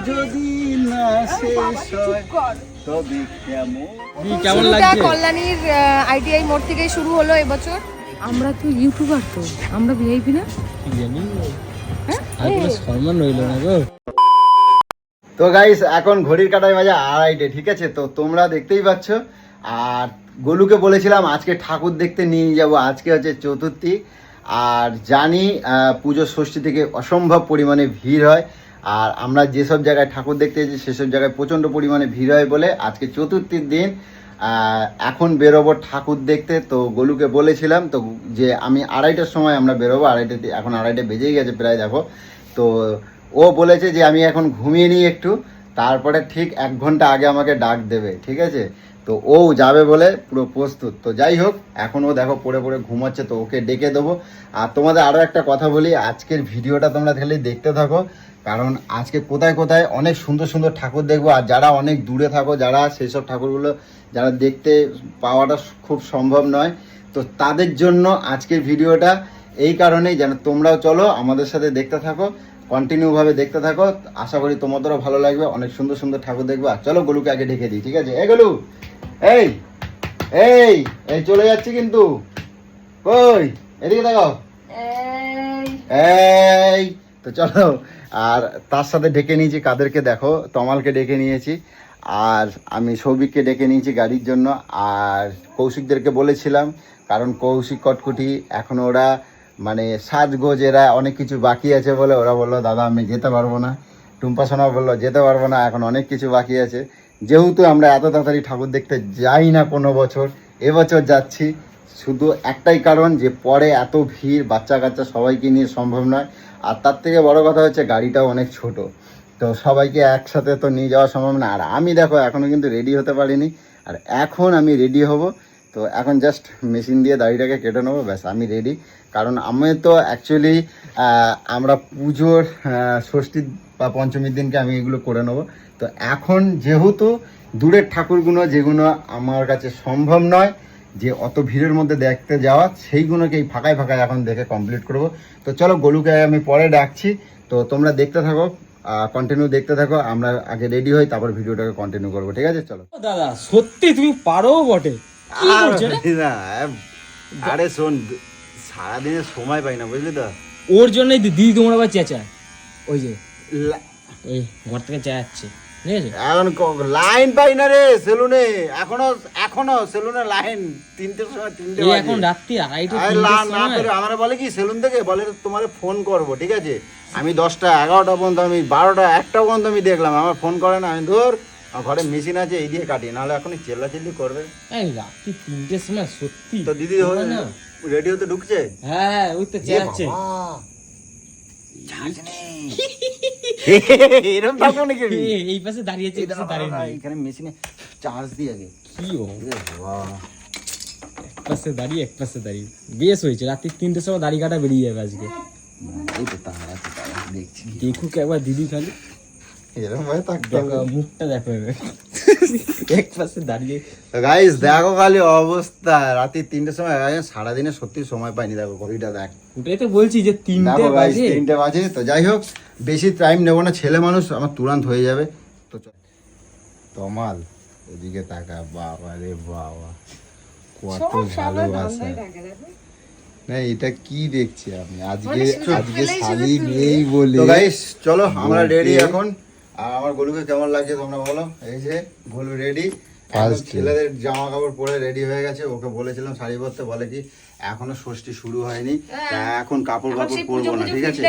যদি না শেষ হয় তবে কেমন লাগছে? কল্যাণীর আইটিআই মোড় থেকে শুরু হলো এবছর। আমরা তো ইউটিউবার, তো আমরা ভিআইপি না? সম্মান রইল না গো। তো গাইস এখন ঘড়ির কাঁটায় বাজে 2:30, ঠিক আছে? তো তোমরা দেখতেই পাচ্ছ। আর গোলুকে বলেছিলাম আজকে ঠাকুর দেখতে নিয়ে যাব, আজকে হচ্ছে চতুর্থী। আর জানি পুজো ষষ্ঠী থেকে অসম্ভব পরিমাণে ভিড় হয়। আর আমরা যেসব জায়গায় ঠাকুর দেখতে যাচ্ছি সেসব জায়গায় প্রচণ্ড পরিমাণে ভিড় হয় বলে আজকে চতুর্থীর দিন এখন বেরোবো ঠাকুর দেখতে। তো গোলুকে বলেছিলাম তো যে আমি 2:30টার সময় আমরা বেরোবো, এখন 2:30 বেজেই গেছে প্রায়, দেখো। তো ও বলেছে যে আমি এখন ঘুমিয়ে নিই একটু, তারপরে ঠিক 1 ঘন্টা আগে আমাকে ডাক দেবে, ঠিক আছে? তো ও যাবে বলে পুরো প্রস্তুত। তো যাই হোক, এখন ও দেখো পড়ে পড়ে ঘুমাচ্ছে, তো ওকে ডেকে দেবো। আর তোমাদের আরও একটা কথা বলি, আজকের ভিডিওটা তোমরা খালি দেখতে থাকো, কারণ আজকে কোথায় কোথায় অনেক সুন্দর সুন্দর ঠাকুর দেখবো। আর যারা অনেক দূরে থাকো, যারা সেই সব ঠাকুরগুলো যারা দেখতে পাওয়াটা খুব সম্ভব নয়, তো তাদের জন্য আজকের ভিডিওটা এই কারণেই যেন তোমরাও চলো আমাদের সাথে দেখতে থাকো, কন্টিনিউভাবে দেখতে থাকো। আশা করি তোমাদেরও ভালো লাগবে, অনেক সুন্দর সুন্দর ঠাকুর দেখবো। আর চলো গোলুকে আগে ঢেকে দিই, ঠিক আছে? এই গোলু, এই এই এই চলে যাচ্ছি কিন্তু, কই এদিকে দেখো, এই তো চলো। আর তার সাথে ডেকে নিয়েছি কাদেরকে দেখো, তমালকে ডেকে নিয়েছি, আর আমি সৌভিককে ডেকে নিয়েছি গাড়ির জন্য। আর কৌশিকদেরকে বলেছিলাম, কারণ কৌশিক কটকুটি এখন ওরা মানে সাজগোজ এরা অনেক কিছু বাকি আছে বলে ওরা বললো দাদা আমি যেতে পারবো না। টুম্পা সোনা বললো যেতে পারবো না, এখন অনেক কিছু বাকি আছে। যেহেতু আমরা এত তাড়াতাড়ি ঠাকুর দেখতে যাই না কোনো বছর, এবছর যাচ্ছি শুধু একটাই কারণ যে পরে এত ভিড়, বাচ্চা কাচ্চা সবাইকে নিয়ে সম্ভব নয়। আর তার থেকে বড় কথা হচ্ছে গাড়িটাও অনেক ছোট, তো সবাইকে একসাথে তো নিয়ে যাওয়া সম্ভব না। আর আমি দেখো এখনও কিন্তু রেডি হতে পারিনি, আর এখন আমি রেডি হব। তো এখন জাস্ট মেশিন দিয়ে দাড়িটাকে কেটে নেবো, ব্যাস আমি রেডি। কারণ আমি তো অ্যাকচুয়ালি আমরা পুজোর ষষ্ঠী বা পঞ্চমীর দিনকে আমি এগুলো করে নেবো। তো এখন যেহেতু দূরের ঠাকুরগুলো যেগুলো আমার কাছে সম্ভব নয় যে অত ভিড়ের মধ্যে দেখতে যাওয়া, সেইগুলোকে এই ফাঁকায় ফাঁকায় এখন দেখে কমপ্লিট করব। তো চলো গোলুকে আমি পরে ডাকছি, তো তোমরা দেখতে থাকো, কন্টিনিউ দেখতে থাকো। আমরা আগে রেডি হই, তারপর ভিডিওটাকে কন্টিনিউ করবো, ঠিক আছে? চলো। দাদা সত্যি তুমি পারো বটে। আরে শোন, সারাদিনের সময় পাই না, বুঝলি তো? ওর জন্যই দিদি তোমার আবার চেঁচায়, ওই যে ওই ঘর থেকে চেঁচাচ্ছে, ঠিক আছে? এখন লাইন পাই না রে সেলুনে, এখনো সেলুনে লাইন 3টের সময়, 3টে বাজে এখন রাত্রি 2:30। আমরা বলে কি সেলুন থেকে বলে তোমার ফোন করবো, ঠিক আছে? আমি 10টা 11টা পর্যন্ত, আমি 12টা 1টা পর্যন্ত আমি দেখলাম, আমার ফোন করে না। আমি ধর ঘরে মেশিন আছে, এই দিয়ে কাটি, নাহলে এখন চেল্লাচিল্লি করবে। এই রাত্রি 3টের সময় সত্যি তো দিদি রেডি হতে ঢুকছে? হ্যাঁ ওই তো চেঁচাচ্ছে। এরকম থাকবো নাকি? এই পাশে দাঁড়িয়েছে, এই পাশে দাঁড়িয়ে নেই। এখানে মেশিনে চার্জ দিয়ে আগে কি ও এক পাশে দাঁড়িয়ে এক পাশে দাঁড়িয়ে বেশ হয়েছে। রাত্রি 3টের সময় দাড়ি কাটা বেরিয়ে যাবে আজকে। এই তো তারা দেখছি, দেখুক একবার দিদি, খালি এরকম ভাবে থাকতে হবে। মুখটা দেখো এক পাশে দাঁড়িয়ে। গাইস দেখো খালি অবস্থা, রাত্রি 3টের সময়, সারাদিনে সত্যি সময় পাইনি। দেখো ঘড়িটা দেখ, ওটাই তো বলছি যে 3টে বাজে। 3টে বাজে। তো যাই হোক, বেশি টাইম নেবো না, ছেলে মানুষ আমার তুরান্ত হয়ে যাবে। তো তমাল ওদিকে তাকা, বাবা রে বাবা, কত ভালোবাসা। না এটা কি দেখছি আমি আজকে শালি নেই বলে। তো গাইস চলো আমরা রেডি এখন। আর আমার গোলুকে কেমন লাগছে তোমরা বলো। এই যে গোলু রেডি, ছেলেদের জামা কাপড় পরে রেডি হয়ে গেছে। ওকে বলেছিলাম শাড়ি পরতে, বলে কি এখনো ষষ্ঠী শুরু হয়নি, এখন কাপড় পরবো না, ঠিক আছে?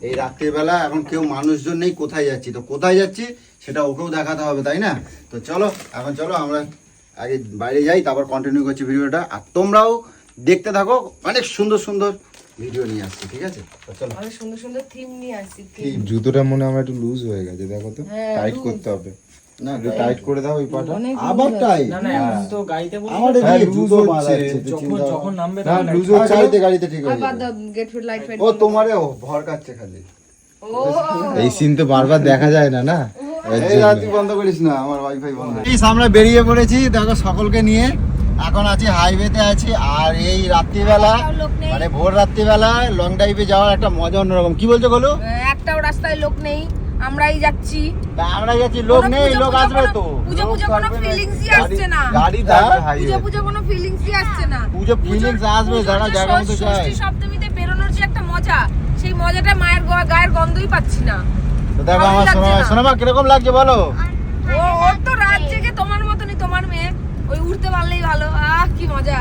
এই রাত্রিবেলা এখন কেউ মানুষজন নেই, কোথায় যাচ্ছি, তো কোথায় যাচ্ছি সেটা ওকেও দেখাতে হবে, তাই না? তো চলো এখন, চলো আমরা আগে বাইরে যাই, তারপর কন্টিনিউ করছি ভিডিওটা। আর তোমরাও দেখতে থাকো, অনেক সুন্দর সুন্দর ভিডিও নিয়ে আসছি, ঠিক আছে? চলো, অনেক সুন্দর সুন্দর থিম নিয়ে আসছি। জুতোটা মনে হয় একটু লুজ হয়ে গেছে, দেখো তো, টাইট করতে হবে। না একটু টাইট করে দাও এই পাটা, আবার টাইট। না না এখন তো গাড়িতে বসে আমার এই জুতো হচ্ছে, যখন নামবে না লুজ হচ্ছে, গাড়িতে ঠিক আছে। গেট ফিট লাইট ফাইট ও তোমারে ভর কাটছে খালি। এই সিন তো বারবার দেখা যায় না, না? এই রাতি বন্ধ করিস না, আমার ওয়াইফাই বন্ধ। এই আমরা বেরিয়ে পড়েছি, দেখো সকলকে নিয়ে এখন আছি, হাইওয়েতে আছি। আর এই রাত্রিবেলা মানে ভোর রাত্রিবেলা লং ড্রাইভে যাওয়ার একটা মজা অন্যরকম। কি বলছো বলো? একটাও রাস্তায় লোক নেই, আমরাই যাচ্ছি। তা আমরা যাচ্ছি, লোক নেই, লোক আসবে তো। পুজো কোনো ফিলিংসই আসছে না। গাড়ি থাকবে হাইওয়ে পুজো কোনো ফিলিংসই আসছে না। পুজো ফিলিংস আসবে, যারা জায়গা মতো যায়। ষষ্ঠী সপ্তমীতে বেরোনোর যে একটা মজা, সেই মজাটা মায়ের গায়ের গন্ধই পাচ্ছি না। তো দেখো আমার সোনামা কিরকম লাগছে বলো? ওর তো রাত জেগে তোমার মতনই, তোমার মেয়ে ওই উঠতে পারলেই ভালো। কি মজা।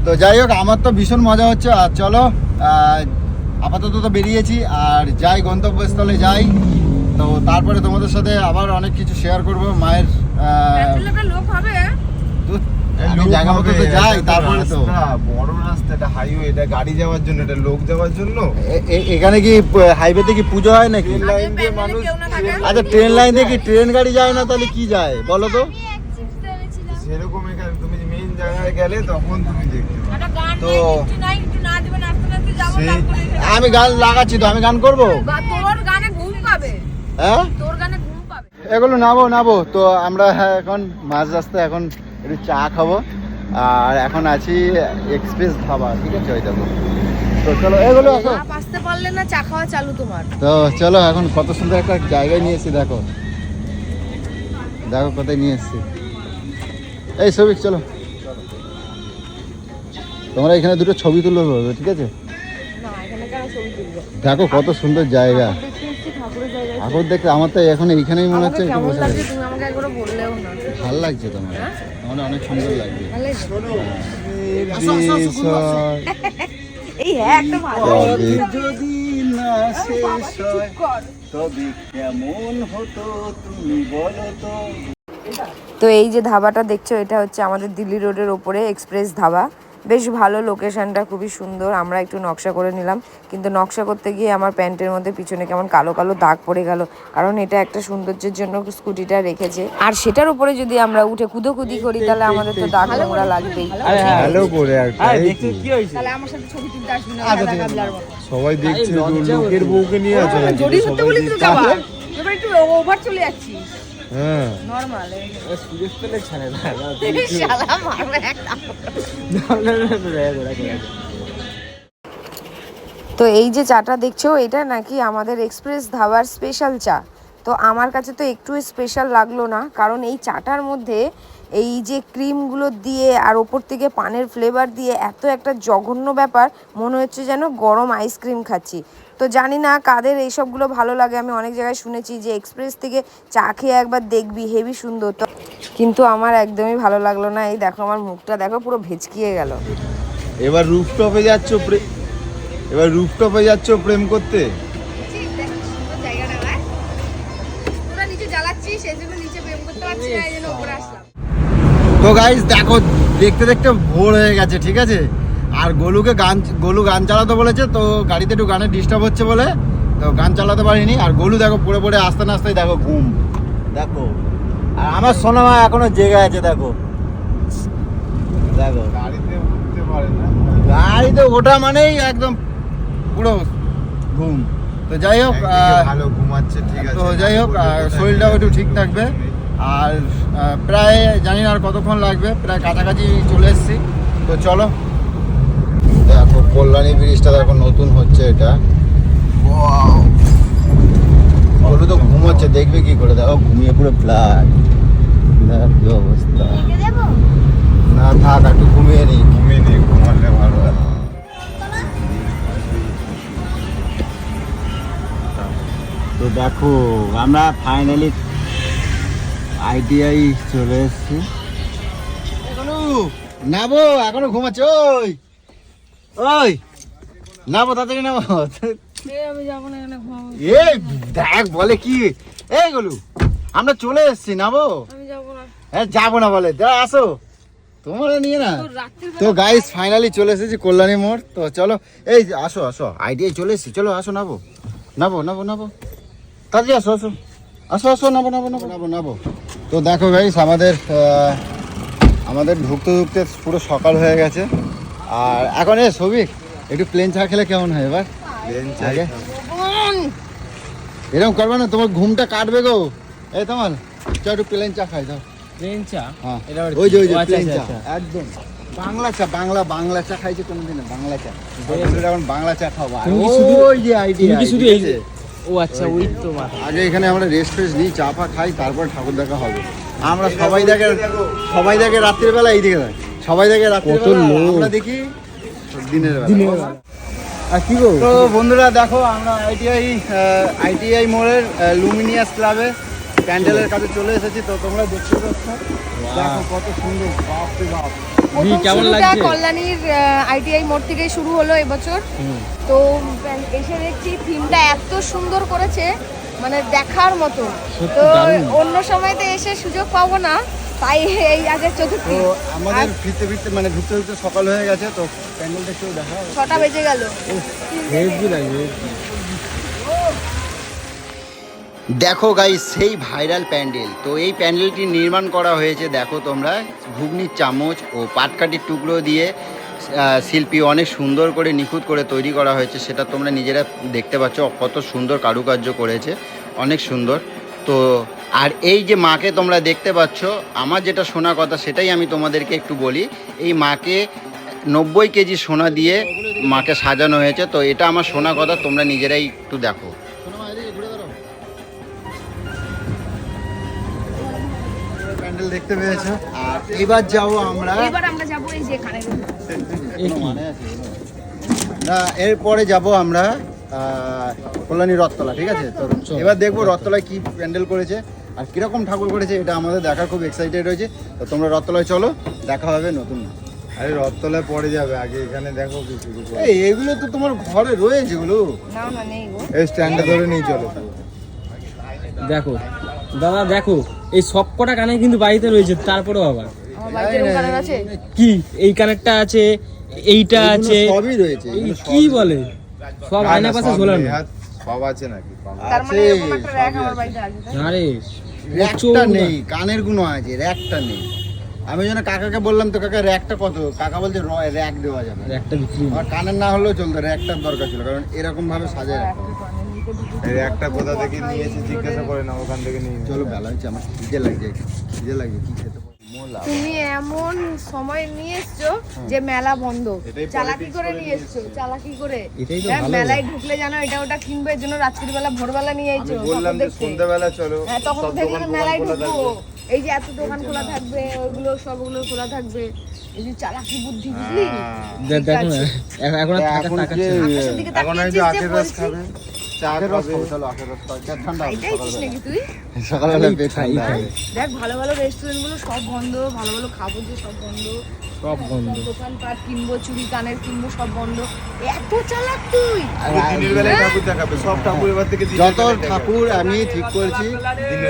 তো যাই হোক, আমার তো ভীষণ মজা হচ্ছে। আর চলো আপাতত তো বেরিয়েছি, আর যাই গন্তব্যস্থলে যাই। তো তারপরে তোমাদের সাথে আবার অনেক কিছু শেয়ার করব। মায়ের লোক হবে, আমি জায়গা মতো তো যাই, তারপরে তো বড় রাস্তা, এটা হাইওয়ে, এটা গাড়ি যাওয়ার জন্য, এটা লোক যাওয়ার জন্য। এখানে কি হাইওয়েতে কি পুজো হয় নাকি? লাইন দিয়ে মানুষ, আচ্ছা ট্রেন লাইন দিয়ে কি ট্রেন গাড়ি যায় না? তাহলে কি যায় বলো তো? সেরকম এখানে তুমি মেইন জায়গায় গেলে তখন তুমি দেখতে পাবে। তো আমি গান লাগাচ্ছি, তো আমি গান করবো। তোর গানে ঘুম পাবে, হ্যাঁ তোর গানে ঘুম পাবে। এগুলো নাবো। তো আমরা এখন মাঝ রাস্তায় এখন একটু চা খাবো, আর এখন আছি এক্সপ্রেস ধাবা, ঠিক আছে? ওই যাবো। তো চলো এগুলো আসো। আসতে পারলে না, চা খাওয়া চালু তোমার। তো চলো, এখন কত সুন্দর একটা জায়গায় নিয়ে এসেছি, দেখো দেখো কোথায় নিয়ে এসেছি। এই সবিক চলো, তোমরা এখানে দুটো ছবি তুলে দেবে, ঠিক আছে? দেখো কত সুন্দর জায়গা, ঠাকুর দেখতে আমার তো এখন এইখানেই মনে হচ্ছে একটু বসে থাকি। তুমি আমাকে একবার বললেও না। ভালো লাগছে তোমার, আমার অনেক সুন্দর লাগছে। এই হ্যাঁ, একটা ভালো। যদি না শেষ হয় তবে কেমন হতো তুমি বলো তো। তো এই যে ধাবাটা দেখছো, এটা হচ্ছে আমাদের দিল্লি রোডের ওপরে এক্সপ্রেস ধাবা। বেশ ভালো, লোকেশনটা খুবই সুন্দর। আমরা একটু নকশা করে নিলাম, কিন্তু নকশা করতে গিয়ে আমার প্যান্টের মধ্যে পিছনে কেমন কালো কালো দাগ পড়ে গেল, কারণ এটা একটা সৌন্দর্যের জন্য স্কুটিটা রেখেছে। আর সেটার উপরে যদি আমরা উঠে কুদোকুদি করি, তাহলে আমাদের তো দাগ নোংরা লাগবেই। ভালো করে একটা কি হয়েছে? তাহলে আমার সাথে ছবি তুলতে আসবি না, সবাই দেখছে, লোকের বউকে নিয়ে আছে নাকি? জড়ি ধরতে বলি তো যাবা, এবার একটু ওভার চলে যাচ্ছিস। হ্যাঁ, নরমাল সুযোগ পেলে ছাড়ে না। শালা মারবে একটা। তো এই যে চাটা দেখছো, এটা নাকি আমাদের এক্সপ্রেস ধাবার স্পেশাল চা। তো আমার কাছে তো একটু স্পেশাল লাগলো না, কারণ এই চাটার মধ্যে এই যে ক্রিমগুলো দিয়ে আর ওপর থেকে পানের ফ্লেভার দিয়ে এত একটা জঘন্য ব্যাপার, মনে হচ্ছে যেন গরম আইসক্রিম খাচ্ছি। তো জানি না কাদের এইসবগুলো ভালো লাগে। আমি অনেক জায়গায় শুনেছি যে এক্সপ্রেস থেকে চা খেয়ে একবার দেখবি, হেভি সুন্দর। তো কিন্তু আমার একদমই ভালো লাগলো না। এই দেখো আমার মুখটা দেখো, পুরো ভেচকিয়ে গেল। এবার রুফটপে যাচ্ছ প্রেম করতে। তো গাইস দেখো, দেখতে দেখতে ভোর হয়ে গেছে, ঠিক আছে? আর গোলু গান চালাতে বলেছে, তো গাড়িতে একটু গানের ডিস্টার্ব হচ্ছে বলে তো গান চালাতে পারিনি। আর গোলু দেখো পড়ে পড়ে আস্তে আস্তে দেখো ঘুম, দেখো। আর আমার সোনামা এখনো জেগে আছে, দেখো দেখো। গাড়িতে উঠতে পারে না, গাড়িতে ওঠা মানেই একদম পুরো ঘুম। তো যাই হোক, ভালো ঘুমাচ্ছে, ঠিক আছে। তো যাই হোক, শরীরটাও একটু ঠিক থাকবে। আর প্রায় জানি না আর কতক্ষণ লাগবে, প্রায় কাছাকাছি চলে এসেছি। তো চলো, দেখো কল্যাণী ব্রিজটা দেখো, নতুন হচ্ছে এটা। ওগুলো তো ঘুমোচ্ছে, দেখবে কি করে? দেখো ঘুমিয়ে পুরো ফ্ল্যাট, দেখ কি অবস্থা। না থাক, একটু ঘুমিয়ে নি। ঘুমালে ভালো হয়। তো দেখো আমরা ফাইনালি আইটিআই চলে এসেছি। নাবো, এখনো ঘুমাচ্ছে। ওই নাবো, তাড়াতাড়ি নাবো। আমি যাবো না, এখানে ঘুমাবো। এই দেখ বলে কি, এই গলু আমরা চলে এসেছি, নাবো। আমি যাবো না। হ্যাঁ যাবো না বলে, দাঁড়া আসো, তোমরা নিয়ে না। তো গাইস ফাইনালি চলে এসেছি কল্যাণী মোড়। তো চলো, এই আসো আসো, আইটিআই চলে এসেছি, চলো আসো, নাবো নাবো নাবো নাবো, তাড়াতাড়ি আসো আসো আসো আসো, নাবো নাবো নাবো নাবো নাবো। তো দেখো গাইস, আমাদের ঢুকতে ঢুকতে পুরো সকাল হয়ে গেছে। আর এখন সবিক একটু প্লেন চা খেলে কেমন হয়? এবার আগে এরকম করবে না, তোমার ঘুমটা কাটবে গো। এই তোমার চা, একটু প্লেন চা খাই দাও। প্লেন চা? হ্যাঁ, এটা ওই যে আচ্ছা, প্লেন চা, আচ্ছা। একদম বাংলা চা। বাংলা চা খাইছে কোনোদিন? বাংলা চা এখন বাংলা চা খাবো। আর তুমি কি শুধু- ওই যে আইডিয়া, তুমি কি শুধু এই যে ও আচ্ছা ওই তো মাথা। আগে এখানে আমরা রেস্ট ফেস্ট নিই, চা ফা খাই, তারপর ঠাকুর দেখা হবে। আমরা সবাই দেখে রাত্রির বেলা, এই দিকে সবাই দেখে রাত্রির কত বেলা, লোক। আমরা দেখি দিনের দিনের বেলা। বেলা। আর কি গো তো বন্ধুরা দেখো, আমরা আইটিআই মোড়ের লুমিনিয়াস ক্লাবে প্যান্ডেলের কাছে চলে এসেছি। তো তোমরা দেখতে পাচ্ছ, দেখো কত সুন্দর, বাপ রে বাপ। প্রথম কেমন শুরুটা লাগছে? কল্যাণীর আইটিআই মোড় থেকে শুরু হলো এবছর। তো এসে দেখছি থিমটা এত সুন্দর করেছে, মানে দেখার মতো। সত্যি তো দারুণ। অন্য সময়তে এসে সুযোগ পাবো না, তাই এই আগে চতুর্থী। তো আমাদের ঢুকতে সকাল হয়ে গেছে। তো প্যান্ডেলটা একটু দেখা 6টা বেজে গেল। হেভি লাগে। দেখো গাইস, সেই ভাইরাল প্যান্ডেল। তো এই প্যান্ডেলটি নির্মাণ করা হয়েছে, দেখো তোমরা, ঘুগনির চামচ ও পাটকাঠির টুকরো দিয়ে শিল্পী অনেক সুন্দর করে নিখুঁত করে তৈরি করা হয়েছে। সেটা তোমরা নিজেরা দেখতে পাচ্ছ, কত সুন্দর কারুকার্য করেছে, অনেক সুন্দর। তো আর এই যে মাকে তোমরা দেখতে পাচ্ছ, আমার যেটা শোনা কথা সেটাই আমি তোমাদেরকে একটু বলি। এই মাকে 90 কেজি সোনা দিয়ে মাকে সাজানো হয়েছে। তো এটা আমার শোনা কথা, তোমরা নিজেরাই একটু দেখো। প্যান্ডেল দেখতে পেয়েছো, আর এবার যাবো আমরা। এবার আমরা যাবো এই যে কানের না, এরপরে যাব আমরা কল্যাণী রথতলা, ঠিক আছে? তো এবার দেখবো রথতলায় কি প্যান্ডেল করেছে আর কিরকম ঠাকুর করেছে, এটা আমাদের দেখার খুব এক্সাইটেড রয়েছে। তো তোমরা রথতলায় চলো, দেখা হবে নতুন। আরে রথতলায় পড়ে যাবে, আগে এখানে দেখো কি শুরু করে। এই এগুলো তো তোমার ঘরে রয়েছে, এগুলো না না নেই গো। এই স্ট্যান্ডে ধরে নিয়ে চলো। দেখো দাদা, দেখো এই সব কটা কানে কিন্তু বাড়িতে রয়েছে, তারপরেও আবার আমার বাড়িতে এরকম কানের আছে। কি এই কানেরটা আছে, এইটা এগুলো আছে, সবই রয়েছে, এই এগুলো কি বলে সব না, আয়না না, পাশে সব ঝোলানো। নেই, হাত সব আছে নাকি? তার মানে আছে, এরকম একটা র‍্যাক আমার বাড়িতে আছে। তাই? আরে র্যাকটা নেই, কানের গুলো আছে, র্যাকটা নেই। আমি যেন কাকাকে বললাম, তো কাকা র্যাকটা কত? কাকা বলছে র্যাক দেওয়া যাবে না। একটা বিক্রি নেই। আমার কানের না হলেও চলতো, র্যাকটার দরকার ছিল, কারণ এরকম ভাবে সাজায় রাখতে হবে। এই একটা কোথা থেকে নিয়েছে জিজ্ঞাসা করে না, ওখান থেকে নিয়ে চলো, বেলা হচ্ছে, আমার খিদে লাগছে, কি খেতে পারি? মোলা। তুমি এমন সময় নিয়ে এসছো যে মেলা বন্ধ, এটাই চালাকি politics করে করে নিয়ে এসছো, চালাকি করে। এটাই তো হ্যাঁ, ভালো। মেলায় ঢুকলে জানো এটা ওটা কিনবে, এর জন্য রাত্রির বেলা ভোরবেলা নিয়ে আমি আইছো বললাম তখন যে দেখতে। সন্ধ্যাবেলা চলো, হ্যাঁ, তখন সব থেকে দোকান মেলায় খোলা ঢুকবো, থাকবে। এই যে এত দোকান খোলা থাকবে, ওইগুলো সবগুলো খোলা থাকবে। এই যে চালাকি বুদ্ধি, বুঝলি? হ্যাঁ। দেখো না, এখন আর থাকা এখন তাকাচ্ছে যে- না। আকাশের দিকে এখন তাকিয়ে এই যে চিৎ আখের রস বলছি। খাবে, চা আখের রস খাবে। খাবো, চলো আখের রস খাবো, ঠান্ডা হবে এটাই চিস নাকি তুই? সকালবেলা পেট খাই, ঠান্ডা খাই। হবে। দেখ, ভালো ভালো রেস্টুরেন্ট গুলো সব বন্ধ, ভালো ভালো খাবো যে সব বন্ধ, সব বন্ধ। দোকানপাট কিনবো, চুড়ি কানের কিনবো, সব বন্ধ। এত চালাক তুই। পুরো দিনের বেলায় ঠাকুর দেখাবে, সব ঠাকুর এবার থেকে দিনের যত বেলায় দেখাবে। ঠাকুর আমি ঠিক করেছি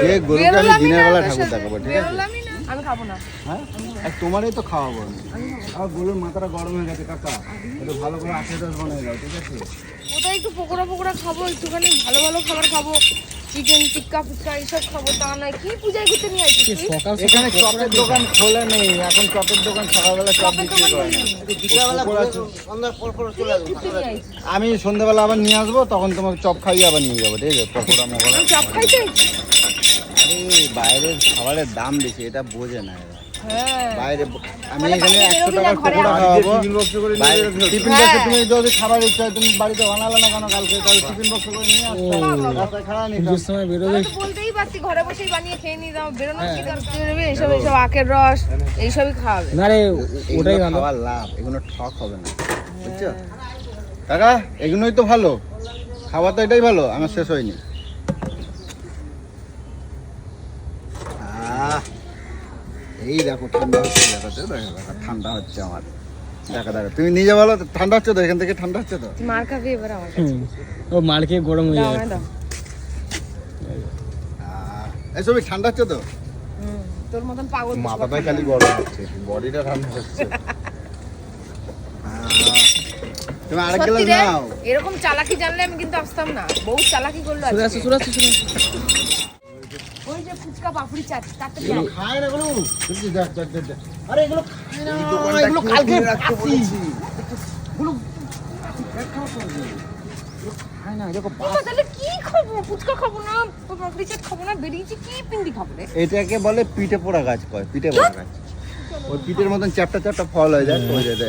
যে গরুকে আমি বেরোলামই দিনের না বেলা তোর ঠাকুর সাথে, দেখাবো, ঠিক আছে? বেরোলামই না। আমি খাবো না। হ্যাঁ, আর তোমারই তো খাওয়াবো আমি। আর গরুর মাথাটা গরম হয়ে গেছে কাকা, একটু ভালো করে আখের রস বানিয়ে দাও, ঠিক আছে? ওটা একটু পকোড়া পকোড়া খাবো, একটুখানি ভালো ভালো খাবার খাবো, চিকেন টিক্কা ফিক্কা এইসব খাবো। তা নয় কি পূজায় ঘুরতে নিয়ে আসছিস তুই? সকাল এখানে চপের দোকান খোলা নেই এখন, চপের দোকান সকালবেলা চপ চপের বিক্রি দোকান করে না। নেই। বিকালবেলা সন্ধ্যার পর ঘুরতে নিয়ে আসছিস। আমি সন্ধ্যাবেলা আবার নিয়ে আসবো, তখন তোমাকে চপ খাইয়ে আবার নিয়ে যাবো, ঠিক আছে? পকোড়া মকোড়া। আমি চপ খাইতে? আরে বাইরের খাবারের দাম বেশি, এটা বোঝে না এরা। হ্যাঁ। বাইরে আমি তাহলে এখানে বাইরে 100 বেরোবি না, টাকার ঘরে পকোড়া আয়। খাওয়াবো। টিফিন বক্স করে নিয়ে বাইরে যেতে হবে। টিফিন হ্যাঁ। বক্সে তুমি যদি খাবার ইচ্ছা হয়, তুমি বাড়িতে বানালে না কেন কালকে? তাহলে টিফিন বক্সে করে নিয়ে আসতে রাস্তায় খাওয়া নিতাম। পুজোর সময় বেরোবে। তাহলে তো বলতেই পারতি ঘরে বসেই বানিয়ে খেয়ে নিয়ে যাও, বেরোনোর কি দরকার? এইসব এইসব আখের রস এইসবই খাওয়াবে। না রে, ওটাই এগুলো ভালো। খাওয়ার লাভ, এগুলো ঠক হবে না, বুঝছো কাকা? এগুলোই তো ভালো খাওয়া, তো এটাই ভালো। আমার শেষ হয়নি। এই দেখো ঠান্ডা হচ্ছে, দেখো তো, দেখো দেখো ঠান্ডা হচ্ছে আমার। দেখা দেখো, তুমি নিজে বলো তো, ঠান্ডা হচ্ছে তো? এখান থেকে ঠান্ডা হচ্ছে তো? তুই মার খাবি এবার আমার কাছে। হুম, ও মার খেয়ে গরম হয়ে দাও যাবে। আমায় দাও। এইসব ঠান্ডা হচ্ছে তো? হুম, তোর মতন পাগল মাথাটাই খালি গরম হচ্ছে, বডিটা ঠান্ডা হচ্ছে। তুমি আরেক সত্যি গ্লাস রে, নাও। এরকম চালাকি জানলে আমি কিন্তু আসতাম না। বহু চালাকি করলো সরে আজকে। আসো, সরে আসো, সরে আসো। ওই যে ফুচকা পাপড়ি চাট, তাতে এগুলো খায় না এগুলো। দেখছি, দেখ দেখ দেখ দেখ। আরে এগুলো খায় না, দোকানটা এগুলো খুলে কালকে রাখতে বাসি। বলেছি। এগুলো খাওয়া করবে। এগুলো খায় না, এরকম তাহলে কি খাবো? ফুচকা খাবো না, পাপড়ি চাট খাবো না, বেরিয়েছি কি পিন্ডি খাবো রে? এটাকে বলে পিঠে পোড়া গাছ কয়, পিঠে পোড়া গাছ। ওই পিঠের মতন চ্যাপটা চ্যাপটা ফল হয়ে যায় তো যেটা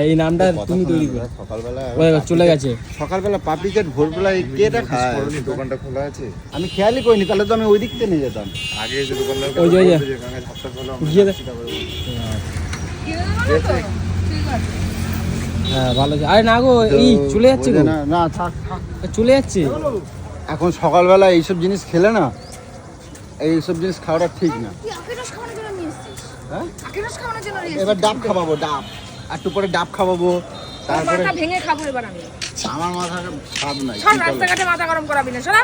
এই নামটা তুমি তৈরি করো। সকালবেলা ওই চলে গেছে। সকালবেলা পাপড়ি চাট ভোরবেলা কে এটা খায়? দোকানটা খোলা আছে আমি খেয়ালই করিনি, তাহলে তো আমি ওই দিক থেকে নিয়ে যেতাম। আগে যে দোকানদার ওই যে, ওই যে। যেখানে ঝাপটা খোলা গিয়ে দেখ। হ্যাঁ ভালো আছে। আরে না গো, এই চলে যাচ্ছে গো। না না থাক থাক। চলে যাচ্ছে। এখন সকালবেলা এইসব জিনিস খেলে না, এইসব জিনিস খাওয়াটা ঠিক না। হ্যাঁ? এবার ডাব খাওয়াবো, ডাব একটু পরে ডাব খাওয়াবো, তারপরে ভেঙে খাবো এবার আমি। আমার মাথা স্বাদ নাই। সব রাস্তাঘাটে মাথা গরম করাবি না, শোনা।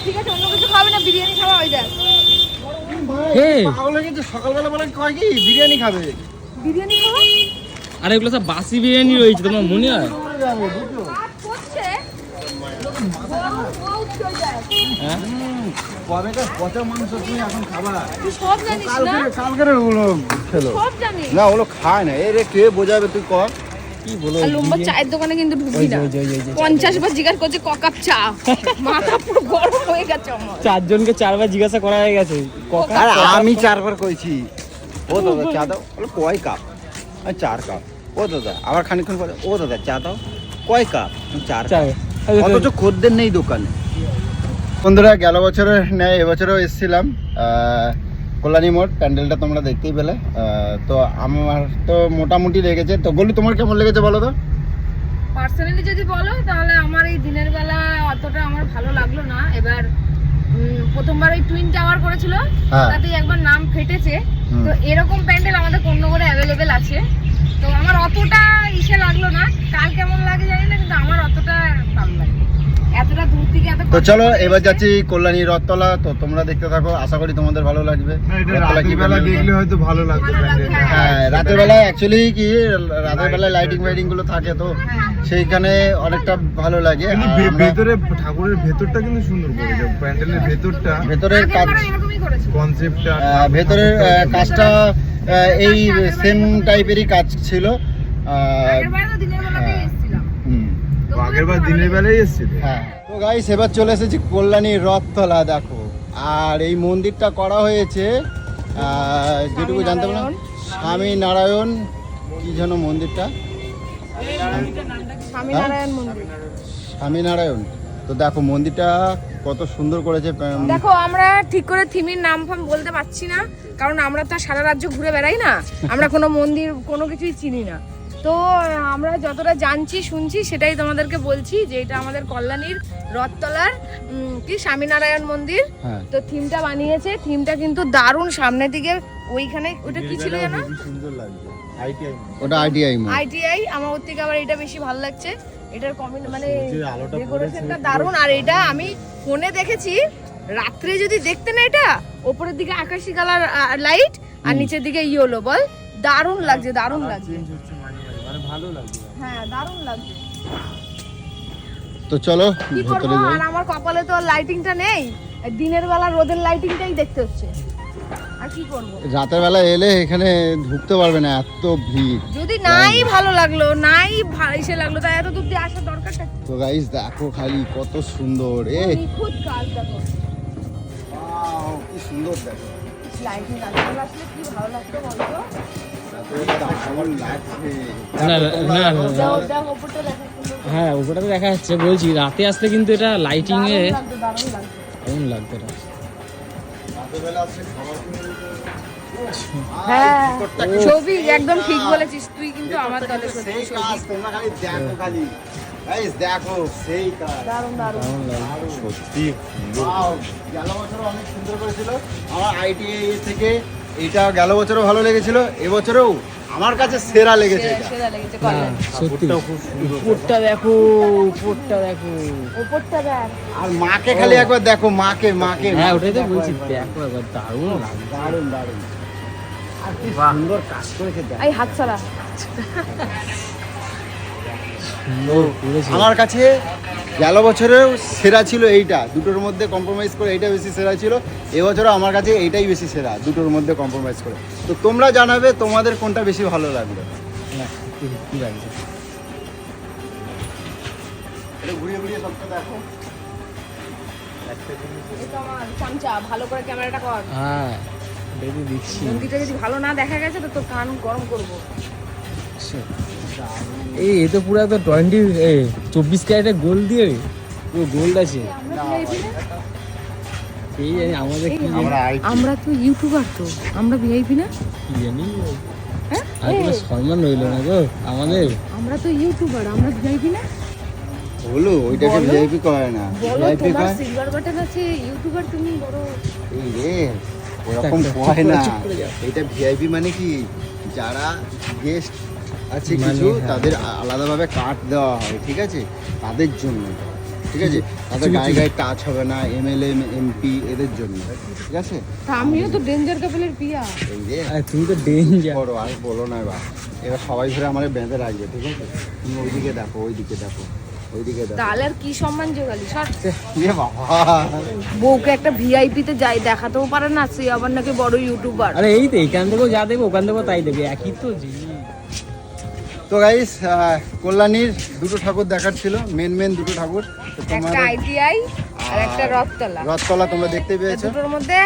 ঠিক আছে, অন্য কিছু খাবি না, বিরিয়ানি খাওয়া ওই দেখ। হে পাগল হয়ে গেছে, সকালবেলা বলে কয় কি বিরিয়ানি খাবে? বিরিয়ানি খাওয়া? আরে এগুলো সব বাসি বিরিয়ানি রয়েছে, তোমার মনে হয়? কাজ করছে। বহুত চলে যায়। হ্যাঁ কবেকার পচা মাংস তুমি এখন খাবা? তুই সব জানিস না? কালকের ওগুলো খেলো সব জানিস। না, ওগুলো খায় না। এ রে কে বোঝাবে, তুই কর। কি বলো? আর লম্বা চায়ের দোকানে কিন্তু ঢুকবি ওই যে, না। ওই যে, ওই যে। 50 বার জিজ্ঞাসা করছে ক কাপ চা। মাথা পুরো গরম হয়ে গেছে আমার। চারজনকে 4 বার জিজ্ঞাসা করা হয়ে গেছে। আর আমি 4 বার কইছি, ও দাদা চা দাও, বলে কয় কাপ? আমি 4 কাপ। ও দাদা আবার খানিকক্ষণ পরে, ও দাদা চা দাও, কয় কাপ? 4 কাপ। অথচ খদ্দের নেই দোকানে। বন্ধুরা, গেল বছরের ন্যায় এবছরও এসেছিলাম কল্যাণী মোড়। প্যান্ডেলটা তোমরা দেখতেই পেলে। তো আমার তো মোটামুটি লেগেছে। তো বলি, তোমার কেমন লেগেছে বলো তো? পার্সোনালি যদি বলো তাহলে আমার এই দিনের বেলা অতটা আমার ভালো লাগলো না। এবার প্রথমবার ওই টুইন টাওয়ার করেছিল, হ্যাঁ। তাতেই একবার নাম ফেটেছে। তো এরকম প্যান্ডেল আমাদের কোন্নগরে অ্যাভেলেবেল আছে। তো আমার অতটা ইসে লাগলো না। কাল কেমন লাগে জানি না, কিন্তু আমার অতটা ভালো লাগে। এতটা দূর থেকে এত তো চলো এবার যাচ্ছি কল্যাণী রথতলা। তো তোমরা দেখতে থাকো, আশা করি তোমাদের ভালো লাগবে। রথতলা কি বেলা প্যান্ডেল? দেখলে হয়তো ভালো লাগবে ভালো লাগবে, প্যান্ডেলটা। হ্যাঁ, রাতের বেলায় অ্যাকচুয়ালি কি, রাতের বেলায় লাইটিং ফাইটিং গুলো থাকে, তো সেইখানে অনেকটা ভালো লাগে। আর কিন্তু আমরা ভেতরে ঠাকুরের ভেতরটা কিন্তু সুন্দর করেছে, প্যান্ডেলের ভেতরটা ভেতরের কাজ, এরকমই করেছে। কনসেপ্টটা ভেতরের কাজটা এই সেম টাইপেরই কাজ ছিল। আগেরবার তো দিনের বেলাতেই এসেছিলাম। তো আগের বার দিনের বেলায় এসেছিল। হ্যাঁ, তো গাইস এবার চলে এসেছি কল্যাণী রথতলা। দেখো, আর এই মন্দিরটা করা হয়েছে যেটুকু জানতে পারলাম, স্বামী নারায়ণ কি যেন মন্দিরটা, স্বামীনারায়ণ মন্দির। স্বামীনারায়ণ। তো দেখো মন্দিরটা কত সুন্দর করেছে। দেখো, আমরা ঠিক করে থিমের নাম ফাম বলতে পারছি না, কারণ আমরা তো আর সারা রাজ্য ঘুরে বেড়াই না। আমরা কোনো মন্দির কোনো কিছুই চিনি না। তো আমরা যতটা জানছি শুনছি সেটাই তোমাদেরকে বলছি, যে এটা আমাদের কল্যাণীর রথতলার কি স্বামীনারায়ণ মন্দির। হ্যাঁ। তো থিমটা বানিয়েছে, থিমটা কিন্তু দারুণ। সামনের দিকে ওইখানে ওটা কি ছিল জানো? সুন্দর লাগছে আইটিআই ওটা আইটিআই আইটিআই। আমার ওর থেকে আবার এটা বেশি ভালো লাগছে। এটার মানে সূর্যের আলোটা ডেকোরেশনটা দারুণ। আর এটা আমি ফোনে দেখেছি, রাত্রে যদি দেখতে না, এটা ওপরের দিকে আকাশি কালার লাইট আর নিচের দিকে ইয়েলো বল, দারুণ লাগছে, দারুণ লাগছে। মানে ভালো লাগছে। হ্যাঁ, দারুণ লাগছে। তো চলো কি করবো, ভেতরে যাই। আর আমার কপালে তো লাইটিংটা নেই, দিনের বেলা রোদের লাইটিংটাই দেখতে হচ্ছে। আর কি করব, রাতের বেলা এলে এখানে ঢুকতে পারবে না, এত ভিড়। যদি নাই ভালো লাগলো, নাই এসে লাগলো, তাই এত দূর দিয়ে আসার দরকারটা কি? তো গাইস দেখো খালি কত সুন্দর। নিখুঁত কাজ দেখো, ওয়াও, কি সুন্দর দেখো। লাইটিং রাত্রে আসলে কি ভালো লাগতো বলতো। কেমন লাগছে। না না না, দেখো ওপরটা দেখা সুন্দর, হ্যাঁ ওটা তো দেখা যাচ্ছে। বলছি রাতে আসলে কিন্তু এটা লাইটিং এ দারুণ লাগতো, দারুণ লাগতো। কেমন লাগতো এটা। রাতের বেলা আসলে খাবার কিনে নিতে হবে। হ্যাঁ, ভিতরটা কি ছবি একদম ঠিক বলেছিস তুই, কিন্তু আমার দলে সত্যি সেই কাজ, তোমরা খালি দেখো খালি। গাইস দেখো সেই কাজ। দারুণ দারুণ। সত্যি ওয়াও, গেল বছর অনেক সুন্দর করেছিল। আমার আইটিআই থেকে এইটা গেল বছরও ভালো লেগেছিল, এবছরেও আমার কাছে সেরা লেগেছে এটা। সেরা লেগেছে না, কল্যাণ। সত্যি উপরটা দেখো, উপরটা দেখো। ওপরটা দেখ, আর মাকে খালি একবার দেখো, মাকে মাকে হ্যাঁ মাকে ওটাই তো দেখো বলছি, একবার। দেখো একবার দারুণ লাগছে। দারুণ দারুণ। আর কি সুন্দর কাজ করেছে দেখো। এই হাত ছাড়া। সুন্দর করেছে। আমার কাছে গেল বছরেও সেরা ছিল এইটা, দুটোর মধ্যে কম্প্রোমাইজ করে এইটা বেশি সেরা ছিল। এবছরও আমার কাছে এইটাই বেশি সেরা, দুটোর মধ্যে কম্প্রোমাইজ করে। তো তোমরা জানাবে তোমাদের কোনটা বেশি ভালো লাগলো। না, কি লাগছে। এটা ঘুরিয়ে ঘুরিয়ে সবটা দেখো। এই তো আমার চামচা, ভালো করে ক্যামেরাটা কর। হ্যাঁ দেখি দিচ্ছি। মন্দিরটা যদি ভালো না দেখা গেছে তো তোর কান গরম করবো। এই এ তো পুরো তো 24 ক্যারেটের গোল্ড দিয়ে পুরো গোল্ড আছে। এই জানি আমাদের কি জানি, আমরা আইটি আমরা তো ইউটিউবার, তো আমরা ভিআইপি না? কি জানি হ্যাঁ আর কোনো সম্মান রইল না গো আমাদের। আমরা তো ইউটিউবার, আমরা ভিআইপি না? বলো ওইটাকে বলো। ভিআইপি করে না, বলো, ভিআইপি তোমার কয় সিলভার বাটন আছে, ইউটিউবার তুমি বড়। এই রে ওরকম হয় না। এটা ভিআইপি মানে কি, যারা গেস্ট আছে মানে কিছু হ্যাঁ। তাদের আলাদাভাবে কার্ড দেওয়া হয়, ঠিক আছে, তাদের জন্য, ঠিক আছে, তাদের গায়ে গায়ে টাচ হবে না, এমএলএ এমপি এদের জন্য, ঠিক আছে। তা আমিও তো ডেঞ্জার কাপলের পিয়া। এই রে আর তুমি তো ডেঞ্জার। বড় আর বলো না, এবার সবাই ধরে আমাদের বেঁধে রাখবে, ঠিক আছে। তুমি ওইদিকে দেখো, ওইদিকে দেখো, ওইদিকে দেখো। তাহলে আর কি সম্মান জোগালি? সর। এ বাবা, বউকে একটা ভিআইপি তে যাই দেখাতেও পারে না, সে আবার নাকি বড় ইউটিউবার। আরে এই তো এখান থেকেও যা দেবো ওখান থেকেও তাই দেবে, একই তো জিনিস। তো গাইস কল্যাণীর দুটো ঠাকুর দেখার ছিল, মেন দুটো ঠাকুর। তো একটা তোমাদের আইটিআই আর একটা রথতলা। রথতলা তোমরা দেখতে এই পেয়েছো। দুটোর মধ্যে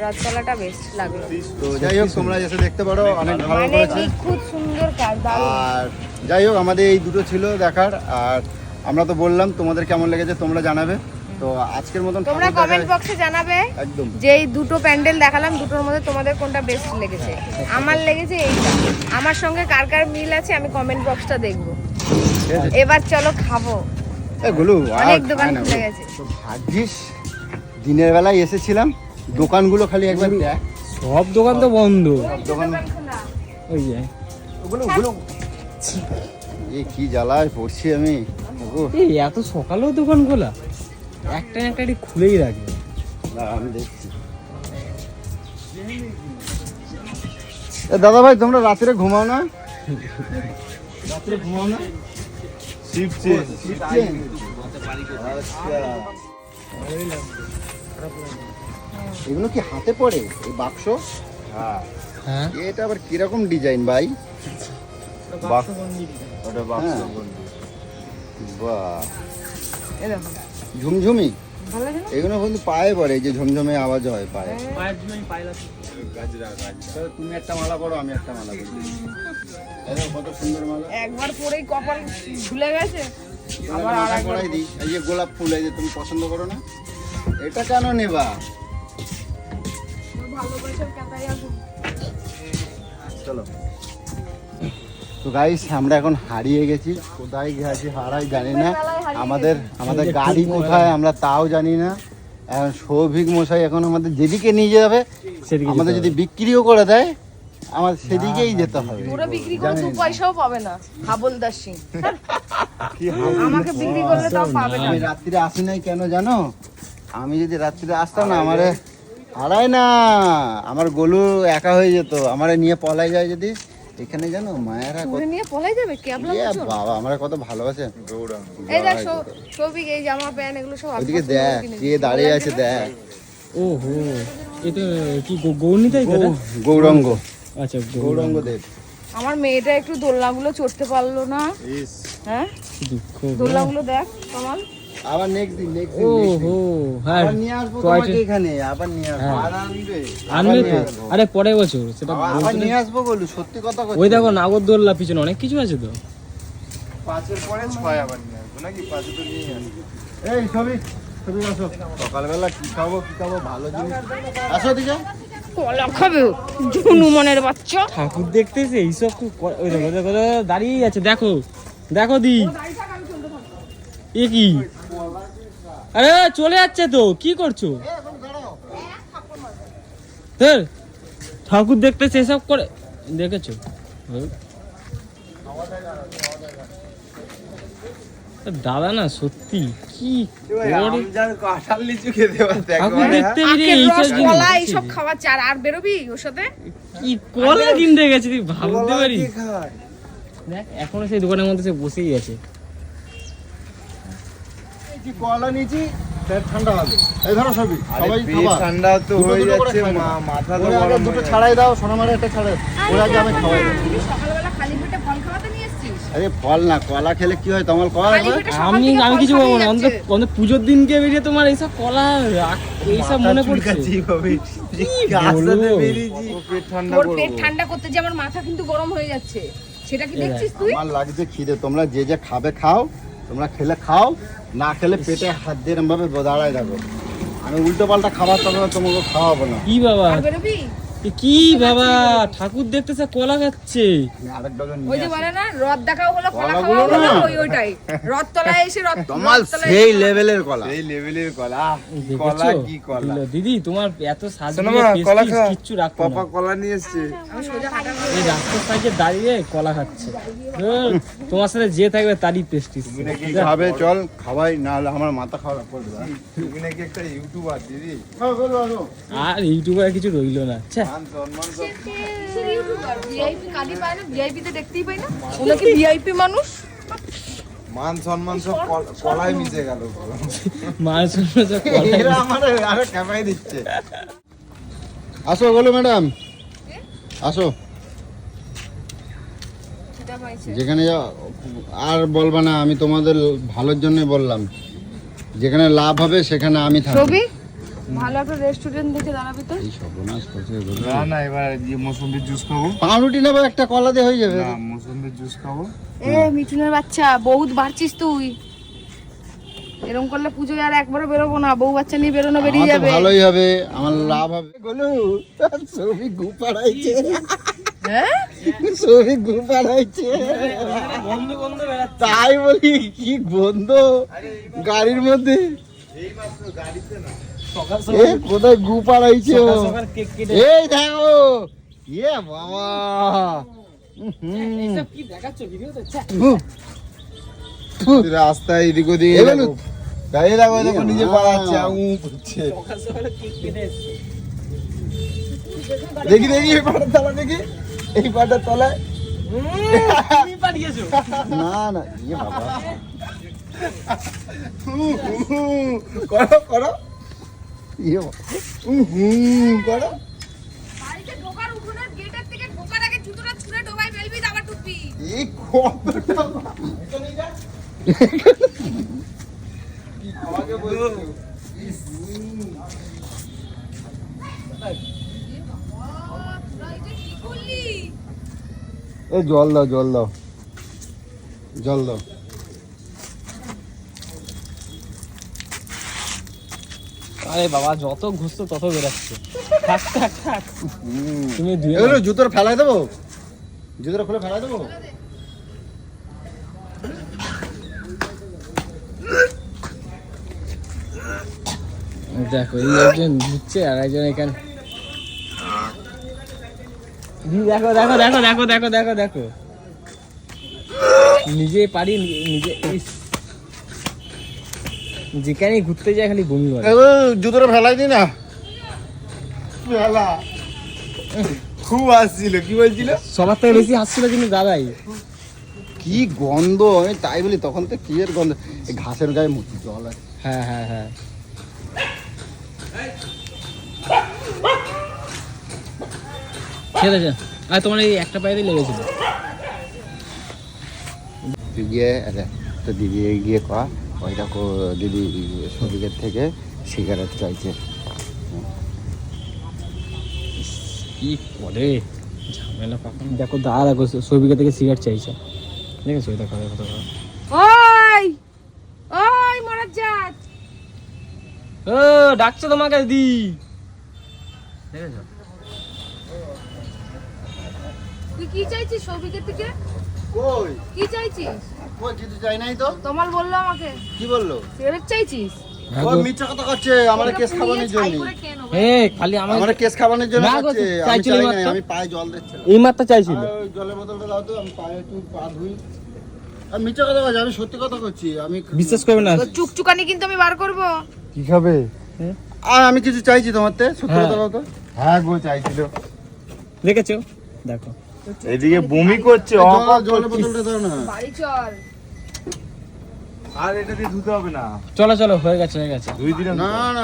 রথতলাটা বেস্ট লাগলো। তো যাই হোক তোমরা এসে দেখতে পারো, অনেক ভালো মানে করেছে। নিখুঁত সুন্দর কাজ, দারুণ। আর যাই হোক আমাদের এই দুটো ছিল দেখার, আর আমরা তো বললাম তোমাদের কেমন লেগেছে তোমরা জানাবে। তো আজকের মতন তোমরা ঠাকুর কমেন্ট দেখা- বক্সে জানাবে একদম যে এই দুটো প্যান্ডেল দেখালাম, দুটোর মধ্যে তোমাদের কোনটা বেস্ট লেগেছে। আমার লেগেছে এইটা, আমার সঙ্গে কার কার মিল আছে আমি কমেন্ট বক্সটা দেখবো। ঠিক আছে? এবার চলো খাবো, গুলু আর অনেক দোকান খায় না খুলে গো। গেছে। তো ভাগ্যিস দিনের বেলায় এসেছিলাম, দোকানগুলো খালি একবার দেখ। সব দোকান তো বন্ধ। দোকান ওই যে ওগুলো ওগুলো এ কি জ্বালায় পড়ছি আমি। ওগো, এই এত সকালেও দোকান খোলা, একটা না একটা খুলেই রাখে। দাঁড়া, আমি দেখছি। দাদা ভাই তোমরা রাত্রে ঘুমাও না? রাত্রে ঘুমাও না? Shift change. আচ্ছা। এগুলো কি হাতে পড়ে এই বাক্স? হ্যাঁ হ্যাঁ এটা আবার কিরকম ডিজাইন ভাই? বাক্স, ওটা বাক্স হ্যাঁ। বন্ধু। বাহ, এই দেখো, ঝুমঝুমি ভালো লাগে না? এগুলো কিন্তু পায়ে পড়ে, এই যে ঝমঝমে আওয়াজ হয় পায়ে। গাজরা গাজরা। তো তুমি একটা মালা করো, আমি একটা মালা করি। এই দেখো কত সুন্দর মালা। একবার পরেই কপাল ভুলে গেছে। আবার মাথায় পরাই দিই। এই যে গোলাপ ফুল, এই যে তুমি পছন্দ করো না, এটা কেন নেবা? ভালোবাসার কথাই আসুন। চলো। তো গাইস আমরা এখন হারিয়ে গেছি, কোথায় গেছি হারাই জানি না। আমাদের গাড়ি কোথায় আমরা তাও জানি না। এখন সৌভিক মশাই এখন আমাদের যেদিকে নিয়ে যাবে, সেদিকে আমাদের যদি বিক্রিও করে দেয় আমার সেদিকেই যেতে হবে। পুরো বিক্রি করে জানি 2 না। পয়সাও পাবে না, হাবলদার সিং। কি হবে? আমাকে বিক্রি করলে তাও পাবে না। আমি রাত্রিরে আসি নাই কেন জানো? আমি যদি রাত্রিরে আসতাম না, আমারে হারায় না, আমার গোলু একা হয়ে যেত, আমারে নিয়ে পলাই যায় যদি। এখানে জানো মায়েরা তুলে নিয়ে পলাই যাবে ক্যাবলা ইয়ে মতো। বাবা আমরা কত ভালোবাসে। গৌরাঙ্গ। এই দেখ সৌভিক, এই জামা প্যান্ট এগুলো সব ওইদিকে দেখ কে দাঁড়িয়ে আছে, দেখ ও হো, এ তো কি গৌরনীতাই তো এটা? গৌরাঙ্গ, আচ্ছা গৌরাঙ্গ দেব। আমার মেয়েটা একটু দোলনাগুলো চড়তে পারলো না। ইস, হ্যাঁ, দুঃখ। দোলনাগুলো দেখ কমাল। আবার নেক্সট দিন ও হো, হ্যাঁ আবার নিয়ে আসবো টয় তোমাকে এখানে, আবার নিয়ে আসবো। হ্যাঁ। আর আনবে। আনবে তো, নিয়ে আসবো। আরে পরের বছর সেটা আবার বলতে নিয়ে আসবো বলু, সত্যি কথা ওই বলছি। দেখো নাগরদোল্লা পিছনে অনেক কিছু আছে তো। 5-এর পরে 6 আবার নিয়ে আসবো নাকি? 5-এ তো নিয়ে আসবো। এই ছবি ছবি আসো, সকালবেলা কি খাবো ভালো জিনিস। আসো দিকে। কলা খাবে জুনু মনের বাচ্চা। ঠাকুর দেখতেছে এইসব ওই দেখো দেখো দেখো, দাঁড়িয়ে আছে, দেখো দেখো দি, এ কি? আরে চলে যাচ্ছে তো, কি করছো? ধুর, ঠাকুর দেখতেছে এসব করে, দেখেছো? দাদা না সত্যি কি করে? আমজার কাঁঠাল লিচু খেতে পারতে ঠাকুর একবার। দেখতে বেরিয়ে আখের এইসব রস জিনিস কলা দেখছি। এইসব খাওয়া চার আর বেরোবি ওর সাথে। কি কলা কিনতে গেছে তুই ভাবতে কলা পারিস? কে খায়? দেখ এখনো সেই দোকানের মধ্যে সে বসেই আছে। এই যে কলা নিয়েছি, পেট ঠান্ডা হবে। এই ধরো ছবি, আরে সবাই পেট খাবা। ঠান্ডা তো দুটো হয়ে দুটো করে যাচ্ছে, খাই না। মাথা তো ওরে আগে গরম দুটো হয়ে ছাড়াই দাও, সোনামারে একটা ছাড়াই। ওরা আগে আমি খাওয়াই দাও। তুই সকালবেলা খালি পেটে ফল খাওয়াতে নিয়ে এসেছিস। আরে ফল না, কলা খেলে কি হয় তোমার কলা খালি পেটে সকাল আমি থেকে আমি ফল কিছু খাবেই বলবো না, যাচ্ছে। অন্তত পুজোর দিনকে বেরিয়ে তোমার এইসব কলা এইসব মনে পড়ছে। রাস্তাতে বেরিয়েছি পেট ঠান্ডা তোর করবো। পেট ঠান্ডা করতে যে আমার মাথা কিন্তু গরম হয়ে যাচ্ছে, সেটা কি এই দেখছিস তুই? আমার লাগছে খিদে, তোমরা যে যে খাবে খাও, তোমরা খেলে খাও, না খেলে পেটে হাত দিয়ে এরম ভাবে দাঁড়ায় থাকো। আমি উল্টো পাল্টা খাবার তোমাকে খাওয়াবো না। কি বাবা, আর বেরোবি? এ কি বাবা, ঠাকুর দেখতেছে কলা খাচ্ছে। আমি আরেক ডজন ওই নিয়ে যে আসি। বলে না রথ দেখাও হলো কলা কলাগুলো খাওয়া হলো, না। ওইটাই রথ তলায় এসে তোমার তলায় সেই এসে- লেভেলের কলা। এই লেভেলের কলা, কি দেখেছো? কলা কি কলা। দিল। দিদি তোমার এত শোনো সাজিয়ে মা, কলা পেস্টিজ খা। কিচ্ছু রাখো পাপা না। কলা নিয়ে এসছে। আমি সোজা হাঁটা এই রাস্তার সাইডে দাঁড়িয়ে কলা খাচ্ছে। তোমার সাথে যে থাকবে তারই পেস্টিজ। তুমি নাকি খাবে, চল খাবাই, না হলে আমার মাথা খারাপ করবে। তুমি নাকি একটা ইউটিউবার দিদি। আর ইউটিউবে কিছু রইলো না। ছ্যা, মান সম্মান সব। কিসের ইউটিউবার? VIP কালি পায় না, VIP তে দেখতেই পাই না। ওরা কি VIP মানুষ? মান সম্মান সব কলায় মিশে গেল। মাছ মাছ কলা। এরা আমার আরো ক্যাপাই দিচ্ছে। আসো বলো ম্যাডাম, আসো। সেটা পাইছে। যেখানে আর বলবা না, আমি তোমাদের ভালোর জন্যই বললাম। যেখানে লাভ হবে সেখানে আমি থাকবো। রবি, ভালো একটা রেস্টুরেন্ট দেখে দাঁড়াবি তো। এই সর্বনাশ করছে না না, এবার যে মৌসুমীর জুস খাবো। পাউরুটি নেবো, একটা কলা দিয়ে হয়ে যাবে। না, মৌসুমীর জুস খাবো। এ মিঠুনের বাচ্চা, বহুত বাড়ছিস তুই। এরকম করলে পুজোয় আর একবারও বেরোবো না, বউ বাচ্চা নিয়ে বেরোনো বেরিয়ে আমার তো যাবে। ভালোই হবে, আমার লাভ হবে। গোলু ছবি গুপাড়াইছে, হ্যাঁ? ছবি গুপাড়াইছে। বন্ধ বন্ধ বেড়াচ্ছে। তাই বলি, কি বন্ধ গাড়ির মধ্যে। সকাল এ কোথায় গুপাড়াইছে ও? সকাল কেক কেটে এই দেখো, ইয়ে বাবা। এইসব কি দেখাচ্ছ ভিডিওতে? ছ্যা। রাস্তায় এদিক ওদিক এ বলু, গাড়ি লাগো, দেখো নিজে পালাচ্ছে উ করছে। সকাল সকাল কেক কেটে এসছে। দেখি দেখি এই পাটার তলা, দেখি এই পাটার তলায়। তুমি পাঠিয়েছো? না না, ইয়ে বাবা। করো করো ইয়ে বাবা। করো। বাড়িতে ঢোকার উঠোনের গেটের থেকে ঢোকার আগে জুতোটা ছুঁড়ে ডোবাই ফেলবি, আবার ঢুকবি। এই কতটা আমাকে বলছো। তোরা এটা কি করলি? এ জল দাও, জল দাও, জল দাও। আরে বাবা, যত ঘুরছো তত বেরাচ্ছে। থাক থাক থাক, তুমি ধুয়ে এগুলো নাও। জুতোর ফেলাই দেবো, জুতোটা খুলে ফেলাই দেবো। দেখো এই একজন ঘুরছে আর একজন এখানে। দেখো দেখো দেখো দেখো দেখো দেখো দেখো, নিজে পারি নিজে। ইস, যেখানে ঘুরতে যায় খালি বমি করে। এগুলো জুতোটা ফেলাই দি না। মেলা খুব আসছিল, কি বলছিল? সবার থেকে বেশি হাসছিল কিন্তু দাদাই। কি গন্ধ, আমি তাই বলি তখন তো কি এর গন্ধ। এই ঘাসের গায়ে মুখি জল আছে। হ্যাঁ হ্যাঁ হ্যাঁ, ঠিক আছে। আর তোমার এই একটা পায়েতেই লেগেছিল। তুই গিয়ে তো দিদি গিয়ে কয়া, ওইটা দিদি শরীরের থেকে সিগারেট চাইছে। কি করে ঝামেলা পাকান। দেখো দাদা, দেখো সৌভিকা থেকে সিগারেট চাইছে। ঠিক আছে, ওইটা কথা কথা। ওই ওই মরার জাত, ও ডাকছে তোমাকে দিদি। ঠিক আছে, তুই কি চাইছিস সৌভিকের থেকে? কই কি চাইছিস? কই কিছু চাই নাই তো। তোমাল বললো আমাকে কি বললো? সিগারেট চাইছিস? ও মিথ্যা কথা করছে, আমার কেস খাবানোর জন্য। খালি আমার আমার কেস খাবানোর জন্য না গো, করছে। আমি চাইছিল চাই মাত্র। নাই, আমি পায়ে জল দিচ্ছি। এই মাত্র চাইছিল। ওই জলের বোতলটা দাও তো, আমি পায়ে একটু পা ধুই। আমি মিথ্যা কথা বলছি, আমি সত্যি কথা করছি। আমি বিশ্বাস করবে না। তো চুকচুকানি কিন্তু আমি বার করব। কি খাবে? আর আমি কিছু চাইছি তোমার থেকে, সত্যি হ্যাঁ। কথা বলো তো। হ্যাঁ গো, চাইছিল। দেখেছো, দেখো এদিকে বমি করছে। জলের বোতলটা দাও না। বাড়ি চল। আর এটা দিয়ে ধুতে হবে না, চলো চলো, হয়ে গেছে হয়ে গেছে। ধুই দিলাম। না না,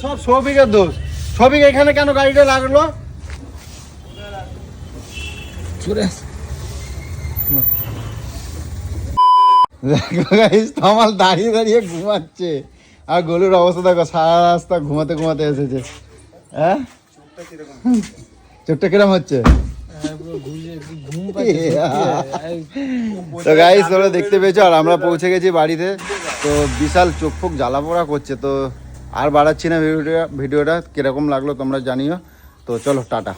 সব সৌভিকের দোষ। সৌভিক এখানে কেন গাড়িটা লাগলো? চলে আস। দেখো গাইস তমাল দাঁড়িয়ে দাঁড়িয়ে ঘুমাচ্ছে আর গলুর অবস্থা দেখো সারা রাস্তা ঘুমাতে ঘুমাতে এসেছে। হ্যাঁ চোখটা কিরম হচ্ছে? তো গাইস তোমরা দেখতে পেয়েছো আর আমরা পৌঁছে গেছি বাড়িতে। তো বিশাল চোখ ফোক জ্বালা পোড়া করছে। তো আর বাড়াচ্ছি না ভিডিওটা কিরকম লাগলো তোমরা জানিও। তো চলো টাটা।